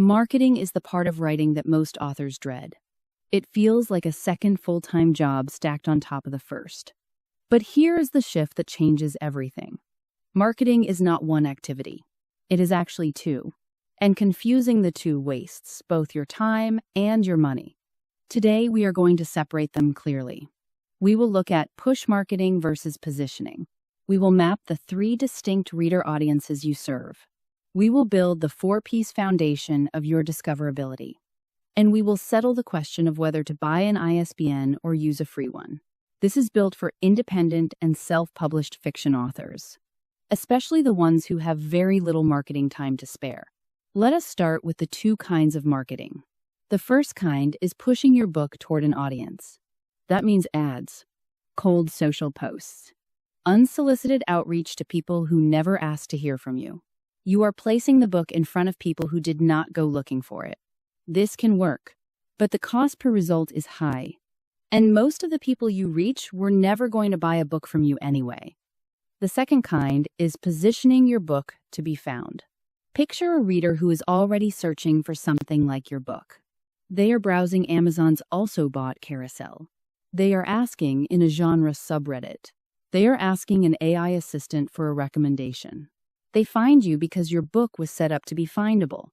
Marketing is the part of writing that most authors dread. It feels like a second full-time job stacked on top of the first. But here is the shift that changes everything. Marketing is not one activity. It is actually two. And confusing the two wastes both your time and your money. Today, we are going to separate them clearly. We will look at push marketing versus positioning. We will map the three distinct reader audiences you serve. We will build the four-piece foundation of your discoverability. And we will settle the question of whether to buy an ISBN or use a free one. This is built for independent and self-published fiction authors, especially the ones who have very little marketing time to spare. Let us start with the two kinds of marketing. The first kind is pushing your book toward an audience. That means ads, cold social posts, unsolicited outreach to people who never asked to hear from you. You are placing the book in front of people who did not go looking for it. This can work, but the cost per result is high. And most of the people you reach were never going to buy a book from you anyway. The second kind is positioning your book to be found. Picture a reader who is already searching for something like your book. They are browsing Amazon's Also Bought carousel. They are asking in a genre subreddit. They are asking an AI assistant for a recommendation. They find you because your book was set up to be findable.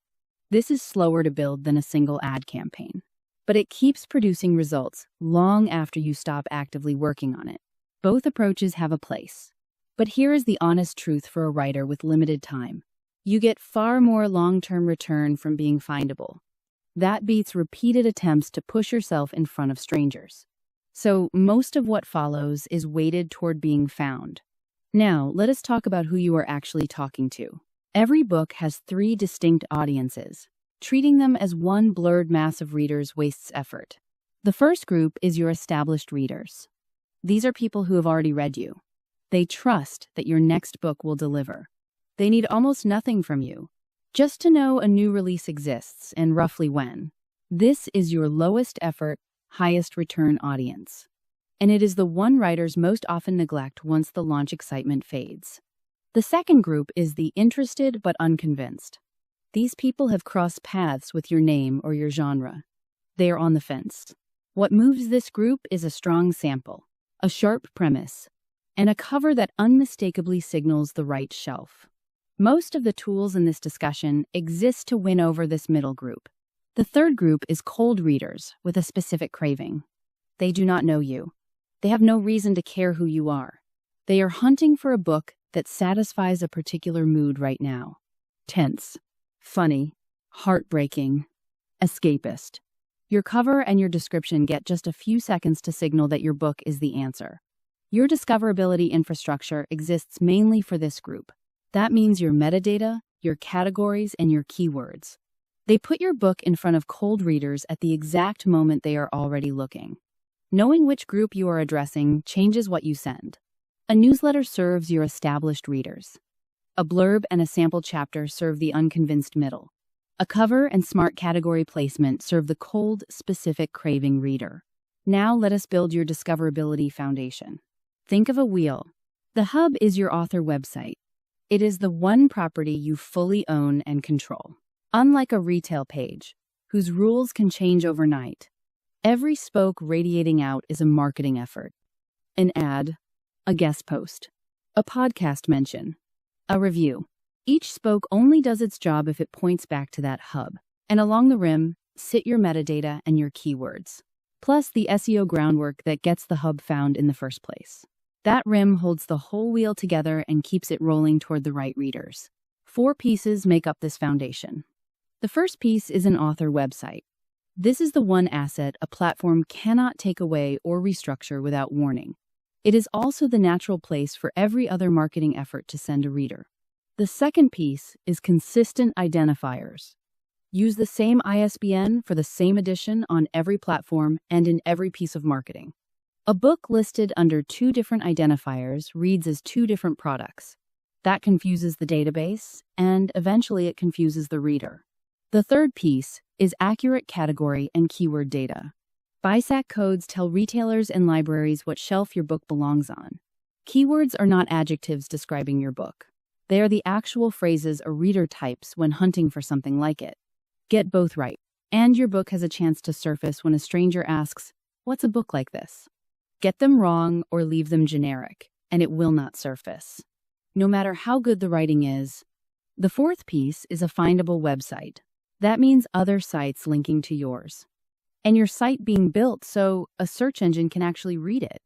This is slower to build than a single ad campaign, but it keeps producing results long after you stop actively working on it. Both approaches have a place. But here is the honest truth for a writer with limited time. You get far more long-term return from being findable. That beats repeated attempts to push yourself in front of strangers. So most of what follows is weighted toward being found. Now, let us talk about who you are actually talking to. Every book has three distinct audiences. Treating them as one blurred mass of readers wastes effort. The first group is your established readers. These are people who have already read you. They trust that your next book will deliver. They need almost nothing from you, just to know a new release exists and roughly when. This is your lowest effort, highest return audience. And it is the one writers most often neglect once the launch excitement fades. The second group is the interested but unconvinced. These people have crossed paths with your name or your genre. They are on the fence. What moves this group is a strong sample, a sharp premise, and a cover that unmistakably signals the right shelf. Most of the tools in this discussion exist to win over this middle group. The third group is cold readers with a specific craving. They do not know you. They have no reason to care who you are. They are hunting for a book that satisfies a particular mood right now. Tense, funny, heartbreaking, escapist. Your cover and your description get just a few seconds to signal that your book is the answer. Your discoverability infrastructure exists mainly for this group. That means your metadata, your categories, and your keywords. They put your book in front of cold readers at the exact moment they are already looking. Knowing which group you are addressing changes what you send. A newsletter serves your established readers. A blurb and a sample chapter serve the unconvinced middle. A cover and smart category placement serve the cold, specific craving reader. Now let us build your discoverability foundation. Think of a wheel. The hub is your author website. It is the one property you fully own and control. Unlike a retail page, whose rules can change overnight, every spoke radiating out is a marketing effort. An ad, a guest post, a podcast mention, a review. Each spoke only does its job if it points back to that hub. And along the rim, sit your metadata and your keywords, plus the SEO groundwork that gets the hub found in the first place. That rim holds the whole wheel together and keeps it rolling toward the right readers. 4 pieces make up this foundation. The first piece is an author website. This is the one asset a platform cannot take away or restructure without warning. It is also the natural place for every other marketing effort to send a reader. The second piece is consistent identifiers. Use the same ISBN for the same edition on every platform and in every piece of marketing. A book listed under 2 different identifiers reads as 2 different products. That confuses the database, and eventually it confuses the reader. The third piece is accurate category and keyword data. BISAC codes tell retailers and libraries what shelf your book belongs on. Keywords are not adjectives describing your book. They are the actual phrases a reader types when hunting for something like it. Get both right, and your book has a chance to surface when a stranger asks, "What's a book like this?" Get them wrong or leave them generic, and it will not surface, no matter how good the writing is. The fourth piece is a findable website. That means other sites linking to yours, and your site being built so a search engine can actually read it.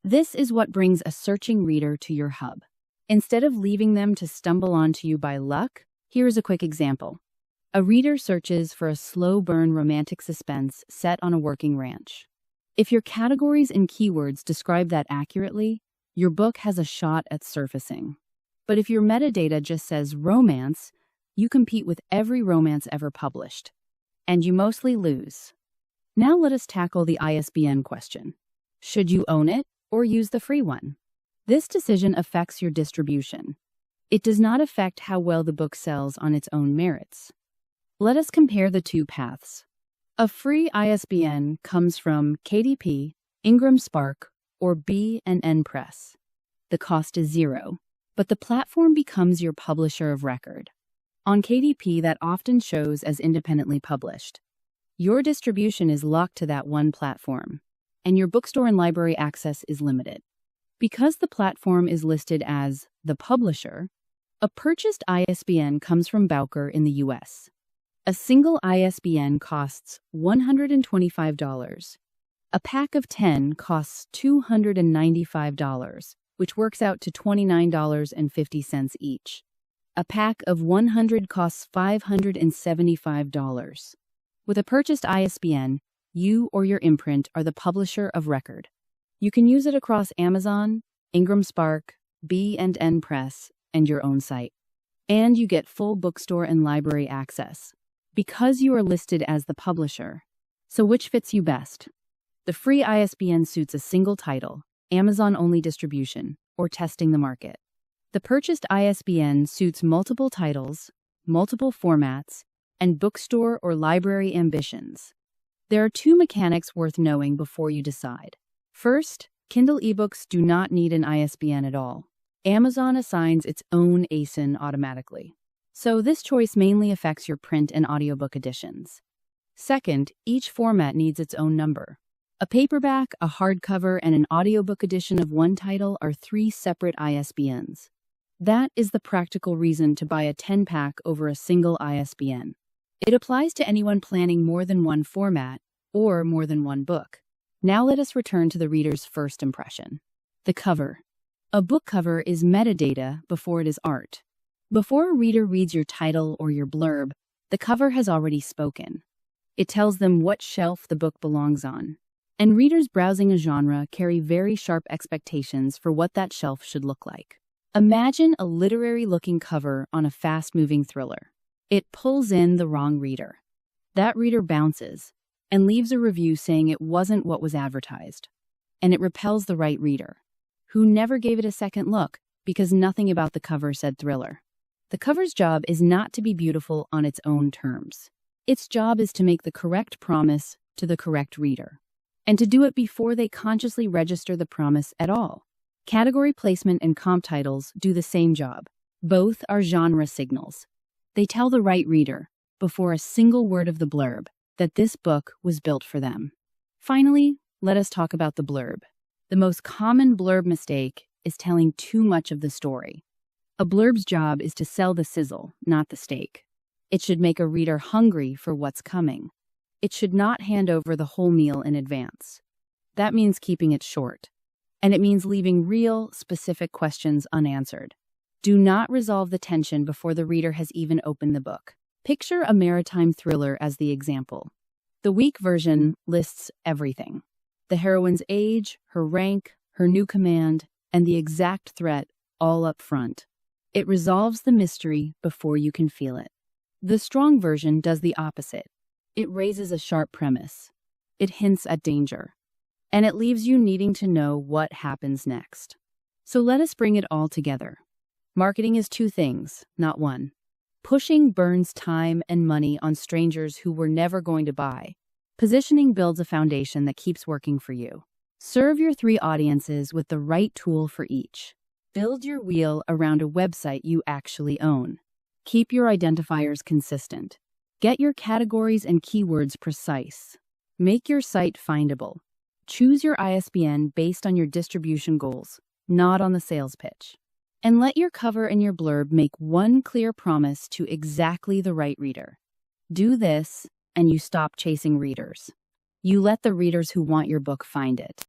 This is what brings a searching reader to your hub. Instead of leaving them to stumble onto you by luck, here's a quick example. A reader searches for a slow-burn romantic suspense set on a working ranch. If your categories and keywords describe that accurately, your book has a shot at surfacing. But if your metadata just says romance, you compete with every romance ever published, and you mostly lose. Now let us tackle the ISBN question. Should you own it or use the free one? This decision affects your distribution. It does not affect how well the book sells on its own merits. Let us compare the two paths. A free ISBN comes from KDP, Ingram Spark, or B&N Press. The cost is zero, but the platform becomes your publisher of record. On KDP, that often shows as independently published. Your distribution is locked to that one platform, and your bookstore and library access is limited. Because the platform is listed as the publisher, a purchased ISBN comes from Bowker in the US. A single ISBN costs $125. A pack of 10 costs $295, which works out to $29.50 each. A pack of 100 costs $575. With a purchased ISBN, you or your imprint are the publisher of record. You can use it across Amazon, Ingram Spark, B&N Press, and your own site. And you get full bookstore and library access, because you are listed as the publisher. So which fits you best? The free ISBN suits a single title, Amazon-only distribution, or testing the market. The purchased ISBN suits multiple titles, multiple formats, and bookstore or library ambitions. There are two mechanics worth knowing before you decide. First, Kindle ebooks do not need an ISBN at all. Amazon assigns its own ASIN automatically. So this choice mainly affects your print and audiobook editions. Second, each format needs its own number. A paperback, a hardcover, and an audiobook edition of one title are 3 separate ISBNs. That is the practical reason to buy a 10-pack over a single ISBN. It applies to anyone planning more than one format or more than one book. Now let us return to the reader's first impression. The cover. A book cover is metadata before it is art. Before a reader reads your title or your blurb, the cover has already spoken. It tells them what shelf the book belongs on. And readers browsing a genre carry very sharp expectations for what that shelf should look like. Imagine a literary-looking cover on a fast-moving thriller. It pulls in the wrong reader. That reader bounces and leaves a review saying it wasn't what was advertised. And it repels the right reader, who never gave it a second look because nothing about the cover said thriller. The cover's job is not to be beautiful on its own terms. Its job is to make the correct promise to the correct reader, and to do it before they consciously register the promise at all. Category placement and comp titles do the same job. Both are genre signals. They tell the right reader, before a single word of the blurb, that this book was built for them. Finally, let us talk about the blurb. The most common blurb mistake is telling too much of the story. A blurb's job is to sell the sizzle, not the steak. It should make a reader hungry for what's coming. It should not hand over the whole meal in advance. That means keeping it short. And it means leaving real, specific questions unanswered. Do not resolve the tension before the reader has even opened the book. Picture a maritime thriller as the example. The weak version lists everything. The heroine's age, her rank, her new command, and the exact threat all up front. It resolves the mystery before you can feel it. The strong version does the opposite. It raises a sharp premise. It hints at danger. And it leaves you needing to know what happens next. So let us bring it all together. Marketing is 2 things, not 1. Pushing burns time and money on strangers who were never going to buy. Positioning builds a foundation that keeps working for you. Serve your 3 audiences with the right tool for each. Build your wheel around a website you actually own. Keep your identifiers consistent. Get your categories and keywords precise. Make your site findable. Choose your ISBN based on your distribution goals, not on the sales pitch. And let your cover and your blurb make one clear promise to exactly the right reader. Do this, and you stop chasing readers. You let the readers who want your book find it.